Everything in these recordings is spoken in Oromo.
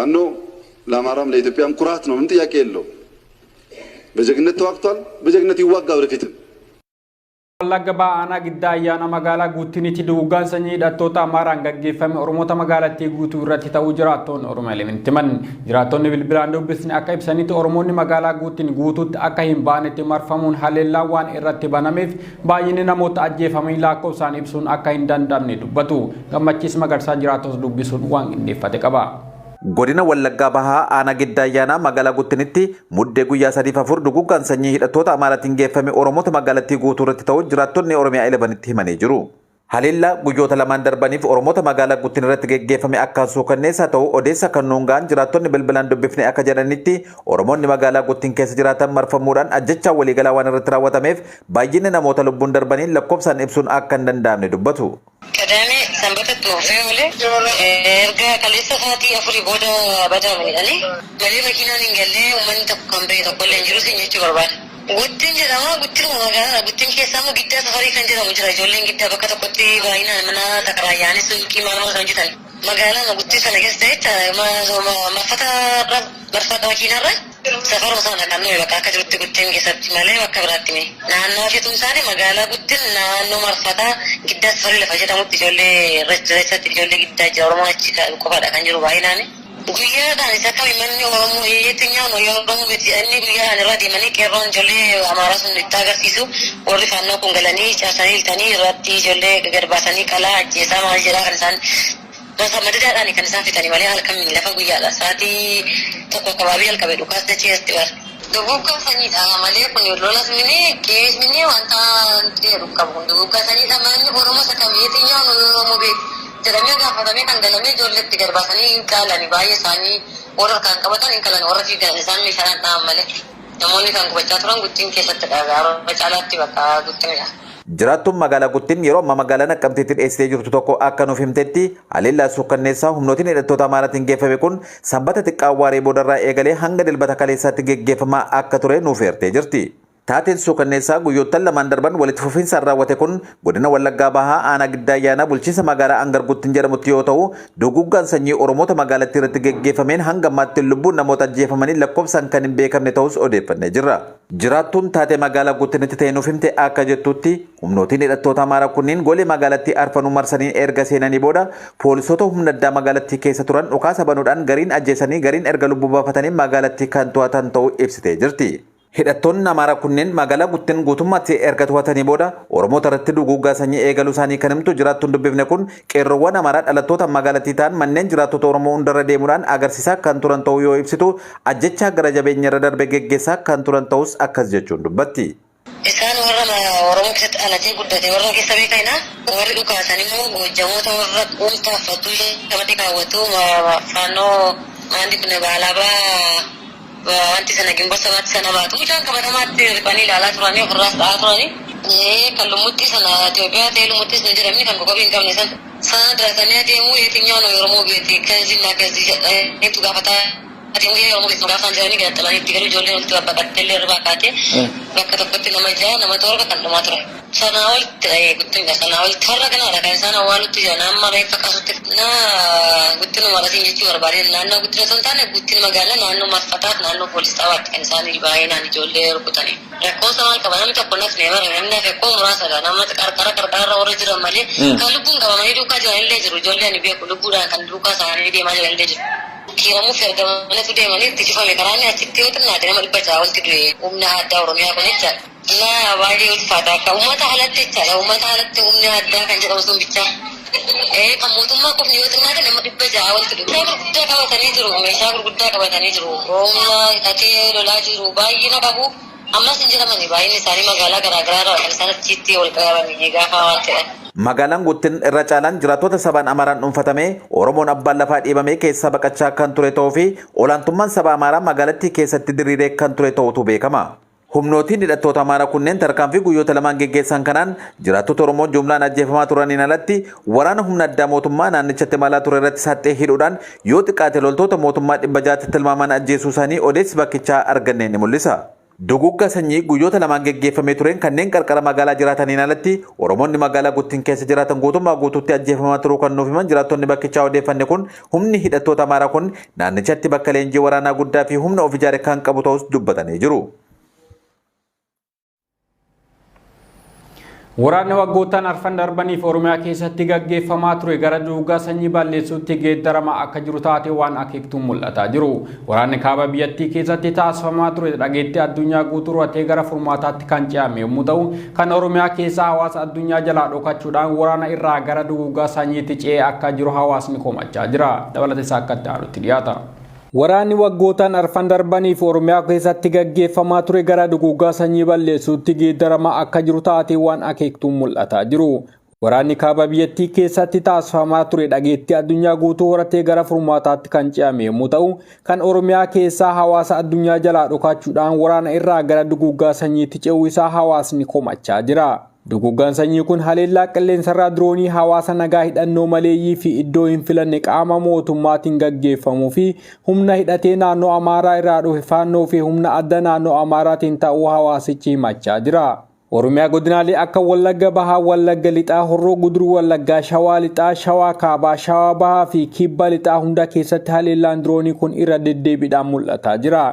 ፋኖ ለአማራም ለኢትዮጵያም ኩራት ነው። ምን ጥያቄ የለው። በጀግነት ተዋግቷል፣ በጀግነት ይዋጋ ወደፊትም። Wallagga Ba'aanaa Giddaa ayyaana magaalaa guuttinitti duugaan sanyii hidhattoota Amaaraan gaggeeffame Oromoota magaalattii guutuu irratti ta'uu jiraattoonni Oromoo himan. Jiraattonni bilbilaan dubbisni akka ibsanitti Oromoonni magaalaa guutuutti akka hin baanetti marfamuun haleellaa waan irratti banameef baay'inni namoota ajjeefamanii lakkoofsaan ibsuun akka hin danda'amne dubbatu. Gammachiis Magarsaa jiraattoota dubbisuun waan qindeeffate qaba. Godina Wallaggaa Bahaa Aanaa Giddaa ayyaana magaalaa guuttinitti muddee guyyaa 3-4 duguuggaan sanyii hidhattoota Amaaraatiin geeffame Oromoota magaalattii guutuu irratti ta'uu jiraattonni Oromiyaa ilabanitti himanii jiru. Haleellaa guyyoota lamaan darbaniif Oromoota magaalaa guuttin irratti geggeeffame akka suukanneessaa ta'uu odeessa kan nuungaan jiraattonni bilbilaan dubbifne akka jedhanitti Oromoonni magaalaa guuttin keessa jiraatan marfamuudhaan ajjechaa waliigalaa waan irratti raawwatameef baay'inni namoota lubbuun darbanii lakkoofsaan ibsuun akka hin danda'amne dubbatu. Kadame sanbata tuufee oole erga kaleessa sa'aatii afurii booda badamanii malee makiinaan hin gallee uummanni tokko kan ba'e tokko illee hin jiru siin jechuu barbaada. Guttiin jedhama guttiin magaalaa guttiin keessaa immoo giddaa safarii kan jedhamu jira ijoolleen giddaa bakka tokkotti baay'inaan mana takaraayyaanis suuqii maal kan jiran magaalaa guttii sana keessa jecha marfata makiinarra safaruma sana naannoo bakka akka jirutti guttiin keessatti malee bakka biraatti naannoo feetuun isaanii magaalaa guttiin naannoo marfata giddaa safarii lafa jedhamutti ijoollee reessatti ijoollee giddaa jira Oromoo achi qofaadha kan jiru baay'inaan. Guyyaadhaan isa kam manni Oromoo yeetinyaan Oromoo biti inni guyyaan irra deemanii qeerroon ijoollee Amaaraa sun itti agarsiisu warri faannoo kun galanii caasanii iltanii irratti ijoollee gad baasanii qalaa ajjeesaa maal jedhaa kan isaan gosa madadaadhaan kan isaan fitanii malee halkan lafa guyyaadha sa'aatii tokko qabaabii halkabee dhukaas dachee asti bara. Duguuggaa sanyidha malee kun lolas mini kees mini wanta jedhu qabu duguuggaa sanyidha manni Oromoo isa kam yeetinyaan Oromoo beeku. Jedhamee gaafatamee kan galamee ijoolleetti gad baasanii hin qaalanii baay'ee isaanii warra kan qabatan hin qalan warra fiigan isaan meeshaan dhahan malee namoonni kan gubachaa turan guttiin keessatti dhagaa caalaatti bakka guttimidha. Jiraattuun magaalaa Guttin yeroo amma magaalaa Naqqamteetti dhiyeessitee jirtu tokko akka nuuf himtetti haleellaa suukkanneessaa humnootiin hidhattoota Amaaraatiin geeffame kun sanbata xiqqaa waaree boodarraa eegalee hanga dilbata kaleessaatti geggeeffamaa akka ture nuuf eertee jirti. Taateen suukanneessaa guyyoottan lamaan darban walitti fufiinsaan raawwate kun godina Wallaggaa Bahaa Aanaa Giddaa ayyaana bulchiinsa magaalaa Angar Guttin jedhamutti yoo ta'u duguuggaan sanyii Oromoota magaalattii irratti geggeeffameen hanga ammaatti lubbuun namoota ajjeefamanii lakkoofsaan kan hin beekamne ta'us odeeffannee jirra. Jiraattuun taatee magaalaa Guttinitti ta'ee nuuf himte akka jettutti humnootiin hidhattoota Amaaraa kunniin golee magaalattii arfanuu marsanii erga seenanii booda poolisoota humna addaa magaalattii keessa turan dhukaasa banuudhaan gariin ajjeesanii gariin erga lubbuu baafatanii magaalattii kan to'atan ta'uu ibsitee jirti. Hidhattoonni Amaaraa kunneen magaalaa Guttin guutummaatti erga to'atanii booda Oromoota irratti duguuggaa sanyii eegaluu isaanii kan himtu jiraattuun dubbifne kun qeerroowwan Amaaraa dhalattoota magaalattii ta'an manneen jiraattota Oromoo hundarra deemuudhaan agarsiisaa kan turan ta'uu yoo ibsitu ajjechaa gara jabeenya irra darbe geggeessaa kan turan ta'us akkas jechuun dubbatti. Isaan warra Oromoo keessatti dhalatee guddate warra keessa beekayna warri dhukaasan immoo hojjamoota warra dhuunfaafatu qabatee kaawwatu faannoo maandi kun alaabaa wanti sana gimboo samaatti sana baatu mucaan qabatamaatti riphanii ilaalaa turanii ofirraas dha'aa turanii kan lumutti sana Itoophiyaa ta'ee lumuttis nu jedhamni kan qoqqobii hin qabne sana daratanii adeemuu yeetinyaan Oromoo beekte kazii naa kazii jedhaniitu gaafataa adeemuu Oromoo beektu gaafaan jedhanii gadaxalanii itti galuu ijoolleen walitti babbaqattee illee irraa kaatee bakka tokkotti nama ja'a nama torba kan dhumaa ture. Sana walitti guttin sana walitti har'a kanaadha kan isaan awwaalutti jira nama reeffa kaasutti na guttin maratiin jechuu barbaade naannoo guttin osoo hin taane guttin magaalaa naannoo marfataaf naannoo poolis xaabaatti kan isaan baay'inaan ijoollee rukutanii. Rakkoonsa maal qaba namni tokko nafne bara namni rakkoo muraasadha nama qarqara warra jiran malee kan lubbuun qabamanii duukaa jiran illee jiru ijoollee ani beeku lubbuudhaan kan duukaa isaanii deemaa jiran illee jiru. Kiiramuuf ergamanitu deemanii itti cufame karaanii achitti yoo xinnaate nama 100 walitti du'e humna addaa Oromiyaa kun jechaadha. Na baay'ee ulfaata akka uummata alatti jechaadha uummata alatti humna addaa kan jedhamu sun bichaa. Kan mootummaa qofni yoo xinnaate nama 100 walitti du'e. Meeshaa gurguddaa qabatanii jiru meeshaa gurguddaa qabatanii jiru humna hidhatee lolaa jiru baay'ina qabu. Ammas hin jedhamani baay'inni isaanii magaalaa garaagaraa kan isaan achitti wal qabamanii gaafa waan ta'an. Magaalaan Guttin irra caalaan jiraattota sabaan Amaaraan dhuunfatame Oromoon abbaan lafaa dhiibamee keessa baqachaa kan ture ta'uu fi olaantummaan saba Amaaraa magaalattii keessatti diriiree kan ture ta'utu beekama. Humnootiin hidhattoota Amaaraa kunneen tarkaanfii guyyoota lamaan geggeessan kanaan jiraattota Oromoo jumlaan ajjeefamaa turaniin alatti waraana humna addaa mootummaa naannichatti malaa ture irratti saaxee hidhuudhaan yoo xiqqaate loltoota mootummaa 600 tilmaamaan ajjeesuu isaanii odeessi bakkichaa arganne ni mul'isa. Dugugga sanyii guyyoota lamaan geggeeffamee tureen kanneen qarqara magaalaa jiraataniin alatti Oromoonni magaalaa Guttiin keessa jiraatan guutummaa guutuutti ajjeefamaa turuu kan nuuf himan jiraattonni bakkichaa odeeffanne kun humni hidhattoota Amaaraa kun naannichatti bakka leenjii waraanaa guddaa fi humna of ijaare kan qabu ta'us dubbatanii jiru. Waraanni waggoottan arfan darbaniif Oromiyaa keessatti gaggeeffamaa ture gara duugaa sanyii balleessuutti geeddaramaa akka jiru taate waan akeektuun mul'ataa jiru. Waraanni kaaba biyyattii keessatti taasifamaa ture dhageettii addunyaa guutuu ruwatee gara furmaataatti kan ce'ame yommuu ta'u, kan Oromiyaa keessaa hawaasa addunyaa jalaa dhokachuudhaan waraana irraa gara duugaa sanyiitti ce'ee akka jiru hawaasni komachaa jira. Dabalata isaa akka itti aanutti dhiyaata. Waraanni waggoottan arfan darbaniif Oromiyaa keessatti gaggeeffamaa ture gara duguuggaa sanyii balleessuutti geeddaramaa akka jiru taate waan akeektuun mul'ataa jiru. Waraanni kaaba biyyattii keessatti taasifamaa ture dhageettii addunyaa guutuu horatee gara furmaataatti kan ce'ame yommuu ta'u, kan Oromiyaa keessaa hawaasa addunyaa jalaa dhokachuudhaan waraana irraa gara duguuggaa sanyiitti ce'uu isaa hawaasni komachaa jira. Duguggaan sanyii kun haleellaa qilleensarraa diroonii hawaasa nagaa hidhannoo maleeyyii fi iddoo hin filanne qaama mootummaatiin gaggeeffamuu fi humna hidhatee naannoo Amaaraa irraa dhufe faannoo fi humna adda naannoo Amaaraatiin ta'uu hawaasichi himachaa jira. Oromiyaa godinaalee akka Wallagga Bahaa, Wallagga Lixaa, Horroo Guduruu Wallaggaa, Shawaa Lixaa, Shawaa Kaabaa, Shawaa Bahaa fi Kibba Lixaa hunda keessatti haleellaan diroonii kun irra deddeebiidhaan mul'ataa jira.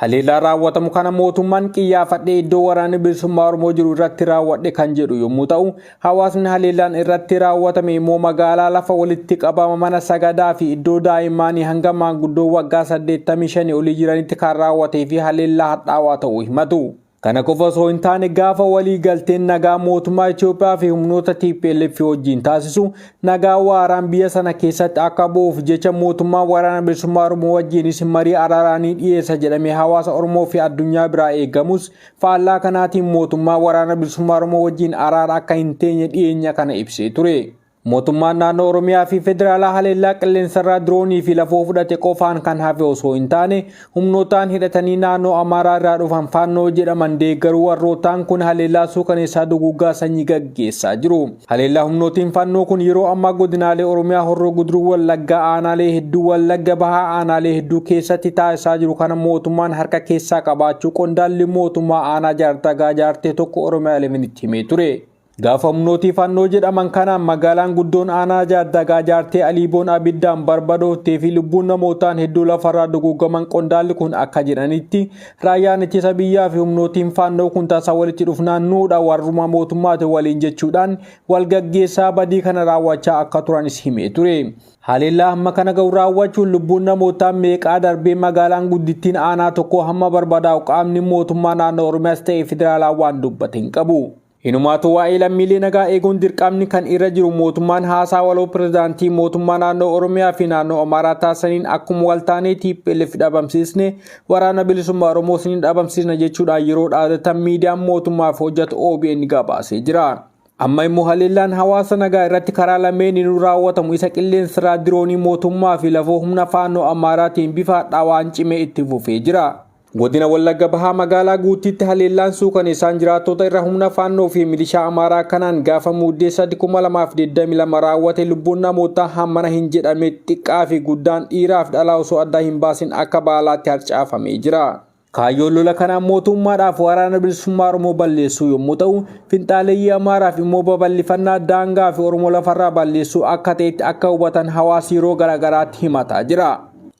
Haleellaa raawwatamu kana mootummaan qiyyaafadhee iddoo waraanni bilisummaa Oromoo jiru irratti raawwadhe kan jedhu yommuu ta'u, hawaasni haleellaan irratti raawwatame immoo magaalaa lafa walitti qabama mana sagadaa fi iddoo daa'immanii hanga maanguddoo waggaa 85 olii jiranitti kan raawwatee fi haleellaa hadhaawaa ta'uu himatu. Kana qofa osoo hin taane gaafa walii galteen nagaa mootummaa Itoophiyaa fi humnoota TPLF wajjin taasisu nagaa waaraan biyya sana keessatti akka bu'uuf jecha mootummaa waraana bilisummaa Oromoo wajjinis marii araaraanii dhiyeessa jedhamee hawaasa Oromoo fi addunyaa biraa eegamus faallaa kanaatiin mootummaa waraana bilisummaa Oromoo wajjin araara akka hin teenye dhiyeenya kana ibsee ture. Mootummaan naannoo Oromiyaa fi Federaalaa haleellaa qilleensarraa diroonii fi lafoo fudhate qofaan kan hafe osoo hin taane humnootaan hidhatanii naannoo Amaaraa irraa dhufan faannoo jedhaman deeggaruu warrootaan kun haleellaa suukaneessaa duguuggaa sanyii gaggeessaa jiru. Haleellaa humnootiin faannoo kun yeroo ammaa godinaalee Oromiyaa Horroo Guduruu Wallaggaa aanaalee hedduu Wallagga Bahaa aanaalee hedduu keessatti taasisaa jiru kana mootummaan harka keessaa qabaachuu qondaalli mootummaa aanaa jaartagaa jaartee tokko Oromiyaa 11tti himee ture. Gaafa humnootii faannoo jedhaman kanaan magaalaan guddoon aanaa jaartagaa jaartee Aliiboon abiddaan barbadooftee fi lubbuun namootaan hedduu lafarraa duguugaman qondaalli kun akka jedhanitti raayyaan ittisa biyyaa fi humnootiin faannoo kun tasaa walitti dhufnaan nuudha warruma mootummaati waliin jechuudhaan walgaggeessaa badii kana raawwachaa akka turanis himee ture. Haleellaa hamma kana ga'u raawwachuun lubbuun namootaa meeqaa darbee magaalaan guddittiin aanaa tokko hamma barbadaa'u qaamni mootummaa naannoo Oromiyaas ta'e federaalaa waan dubbate hin qabu. Inumaatu waa'ee lammiilee nagaa eeguun dirqamni kan irra jiru mootummaan haasaa waloo pirezidaantii mootummaa naannoo Oromiyaa fi naannoo Amaaraa taasisaniin akkuma waltaanee TPLF dhabamsiisne waraana bilisummaa Oromoo siniin dhabamsiisna jechuudhaan yeroo dhaadatan miidiyaan mootummaaf hojjetu OBN gabaasee jira. Amma immoo haleellaan hawaasa nagaa irratti karaa lameeninuu raawwatamu isa qilleensarraa diroonii mootummaa fi lafoo humna faannoo Amaaraatiin bifa hadhaawaan cimee itti fufee jira. Godina Wallagga Bahaa magaalaa guutiitti haleellaan suukaneessaan jiraattota irra humna faannoo fi milishaa Amaaraa kanaan gaafa muddee 2022 raawwate lubbuun namootaa hammana hin jedhamne xiqqaa fi guddaan dhiiraaf dhalaa osoo adda hin baasin akka baalaatti harcaafamee jira. Kaayyoon lola kanaan mootummaadhaaf waraana bilisummaa Oromoo balleessuu yommuu ta'u, finxaaleeyyii Amaaraaf immoo babal'ifannaa daangaa fi Oromoo lafarraa balleessuu akka ta'etti akka hubatan hawaasi yeroo garaagaraatti himataa jira.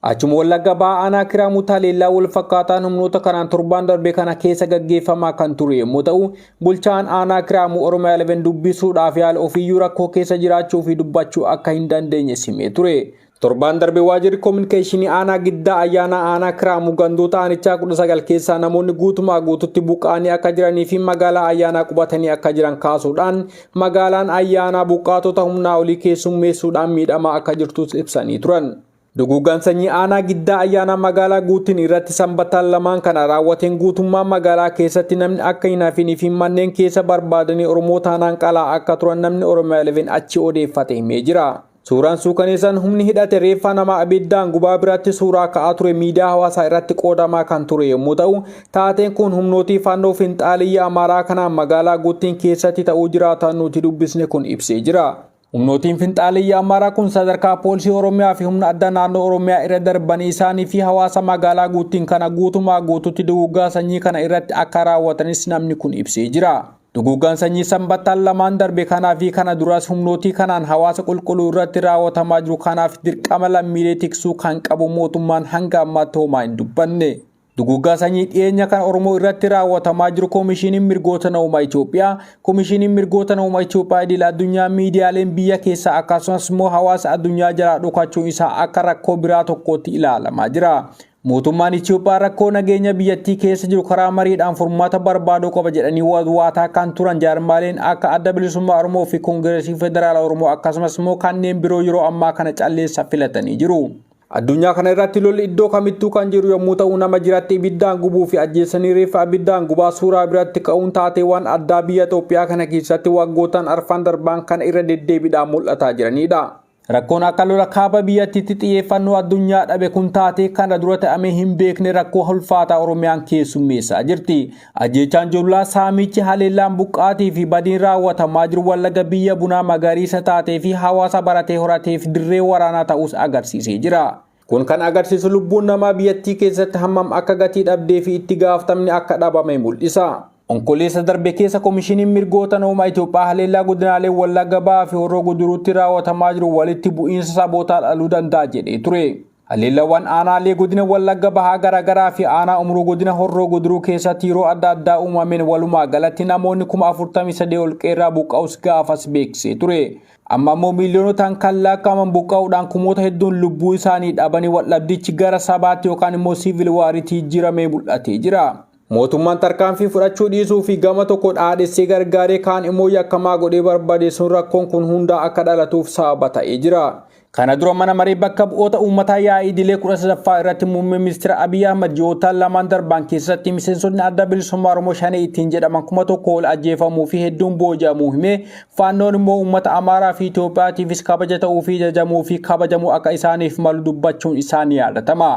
Achuma Wallagga Bahaa aanaa Kiraamuu haleellaa wal fakkaataan humnoota kanaan torbaan darbe kana keessa gaggeeffamaa kan ture yommuu ta'u, bulchaan aanaa Kiraamuu Oromiyaa 11 dubbisuudhaaf yaala ofiiyyuu rakkoo keessa jiraachuu fi dubbachuu akka hin dandeenye simee ture. Torbaan darbe waajjirri koominikeeshinii aanaa Giddaa ayyaana aanaa Kiraamuu gandoota aanichaa 19 keessaa namoonni guutumaa guututti buqqaanii akka jiranii fi magaalaa ayyaanaa qubatanii akka jiran kaasuudhaan magaalaan ayyaanaa buqqaatota humnaa olii keessummeessuudhaan miidhamaa akka jirtus ibsanii turan. Duguuggaan sanyii aanaa Giddaa ayyaana magaalaa guutiin irratti sanbataan lamaan kana raawwateen guutummaa magaalaa keessatti namni akka hin hafinii fi manneen keessa barbaadanii Oromoo taanaan qalaa akka turan namni Oromiyaa 11 achi odeeffate himee jira. Suuraan suukaneessaan humni hidhate reeffa namaa abiddaan gubaa biratti suuraa ka'aa ture miidiyaa hawaasaa irratti qoodamaa kan ture yommuu ta'u, taateen kun humnootii faannoo finxaaliyyaa Amaaraa kanaan magaalaa guutiin keessatti ta'uu jiraatan nuti dubbisne kun ibsee jira. Humnootiin finxaaliyyaa Amaaraa kun sadarkaa poolisii Oromiyaa fi humna addaa naannoo Oromiyaa irra darbanii isaanii fi hawaasa magaalaa guutiin kana guutumaa guututti duguuggaa sanyii kana irratti akka raawwatanis namni kun ibsee jira. Duguuggaan sanyii sanbataan lamaan darbe kanaa fi kana duras humnootii kanaan hawaasa qulqulluu irratti raawwatamaa jiru kanaaf dirqama lammiilee tiksuu kan qabu mootummaan hanga ammaatti homaa hin dubbanne. Duguuggaa sanyii dhiyeenya kan Oromoo irratti raawwatamaa jiru Koomishiniin Mirgoota Namummaa Itoophiyaa, Koomishiniin Mirgoota Namummaa Itoophiyaa idil addunyaa miidiyaaleen biyya keessaa akkasumas immoo hawaasa addunyaa jalaa dhokachuun isaa akka rakkoo biraa tokkotti ilaalamaa jira. Mootummaan Itoophiyaa rakkoo nageenya biyyattii keessa jiru karaa mariidhaan furmaata barbaaduu qaba jedhanii waataa kan turan jaarmaaleen akka Adda Bilisummaa Oromoo fi Koongireesii Federaala Oromoo akkasumas immoo kanneen biroo yeroo ammaa kana calleessa filatanii jiru. Addunyaa kana irratti lolli iddoo kamittuu kan jiru yommuu ta'u nama jiratti ibiddaan gubuu fi ajjeesanii reeffa ibiddaan gubaa suuraa biratti ka'uun taateewwan addaa biyya Itoophiyaa kana keessatti waggootaan arfan darban kana irra deddeebiidhaan mul'ataa jiranidha. Rakkoon akka lola kaaba biyyattiitti xiyyeeffannoo addunyaa dhabe kun taatee kana dura ta'amee hin beekne rakkoo ulfaataa Oromiyaan keessummeessaa jirti. Ajjeechaan jollaa saamichi haleellaan buqqaatii fi badiin raawwatamaa jiru Wallagga biyya bunaa magariisa taatee fi hawaasa baratee horateef dirree waraanaa ta'us agarsiisee jira. Kun kan agarsiisu lubbuun namaa biyyattii keessatti hammam akka gatii dhabdee fi itti gaafatamni akka dhabame mul'isa. Onkoleessa darbe keessa Koomishiniin Mirgoota Namummaa Itoophiyaa haleellaa godinaalee Wallagga Bahaa fi Horroo Guduruutti raawwatamaa jiru walitti bu'iinsa sabootaa dhaluu danda'a jedhee ture. Haleellawwan aanaalee godina Wallagga Bahaa garaagaraa fi aanaa Umruu godina Horroo Guduruu keessatti yeroo adda addaa uumameen walumaa galatti namoonni 43 ol qeerraa buqqa'us gaafas beeksisee ture. Amma immoo miiliyoonotaan kan lakkaa'aman buqqa'uudhaan kumoota hedduun lubbuu isaanii dhabanii waldhabdichi gara sabaatti yookaan immoo siivil waariitti jijjiiramee mul'atee jira. Mootummaan tarkaanfii fudhachuu dhiisuu fi gama tokko dhaadhessee gargaaree kaan immoo yakkamaa godhee barbaadeessuun rakkoon kun hundaa akka dhalatuuf sababa ta'ee jira. Kana dura mana marii bakka bu'oota uummataa yaa'ii idilee 13ffaa irratti muummee ministeera Abiy Ahmad ji'ootaan lamaan darban keessatti miseensonni Adda Bilisummaa Oromoo shanee ittiin jedhaman 1000 ol ajjeefamuu fi hedduun booji'amuu himee faannoon immoo uummata Amaaraa fi Itoophiyaatiifis kabaja ta'uu fi jajamuu fi kabajamuu akka isaaniif malu dubbachuun isaanii yaadatama.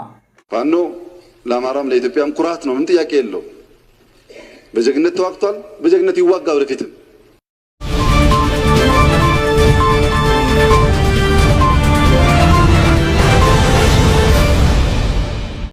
ፋኖ ለአማራም ለኢትዮጵያም ኩራት ነው፣ ምን ጥያቄ የለው። በጀግነት ተዋግቷል፣ በጀግነት ይዋጋ ወደፊትም።